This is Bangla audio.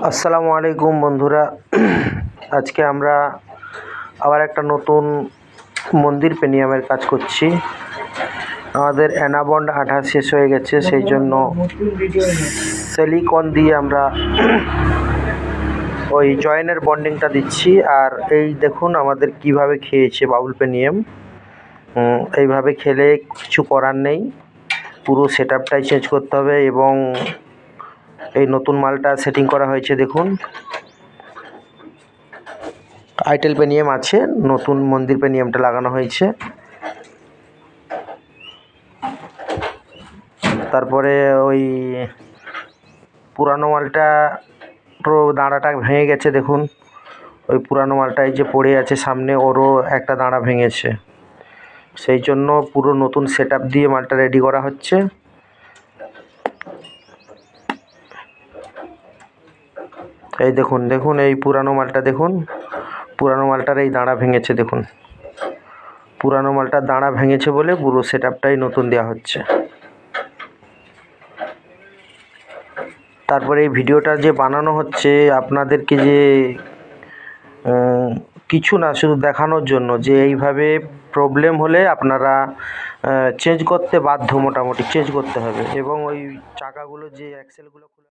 আসসালামু আলাইকুম বন্ধুরা। আজকে আমরা আবার একটা নতুন মন্দির পেনিয়ামের কাজ করছি। আমাদের অ্যানাবন্ড আঠা শেষ হয়ে গেছে, সেই জন্য সিলিকন দিয়ে আমরা ওই জয়েনের বন্ডিংটা দিচ্ছি। আর এই দেখুন আমাদের কিভাবে খেয়েছে বাবুল পেনিয়াম। এইভাবে খেলে কিছু করার নেই, পুরো সেটআপটাই চেঞ্জ করতে হবে। এবং এই নতুন মালটা সেটিং করা হয়েছে, দেখুন আইটেল পেনিয়াম আছে, নতুন মন্দির পেনিয়ামটা লাগানো হয়েছে। তারপরে ওই পুরানো মালটা পুরো দাঁড়াটা ভেঙে গেছে, দেখুন ওই পুরানো মালটাই যে পড়ে আছে সামনে, ওরও একটা দাঁড়া ভেঙেছে। সেই জন্য পুরো নতুন সেটআপ দিয়ে মালটা রেডি করা হচ্ছে। এই দেখুন দেখুন এই পুরানো মালটা দেখুন, পুরানো মালটার এই দাঁড়া ভেঙেছে। দেখুন পুরানো মালটার দাঁড়া ভেঙেছে বলে পুরো সেটআপটাই নতুন দেওয়া হচ্ছে। তারপরে এই ভিডিওটা যে বানানো হচ্ছে আপনাদেরকে, যে কিছু না, শুধু দেখানোর জন্য যে এইভাবে প্রবলেম হলে আপনারা চেঞ্জ করতে বাধ্য, মোটামুটি চেঞ্জ করতে হবে। এবং ওই চাকাগুলো যে অ্যাক্সেলগুলো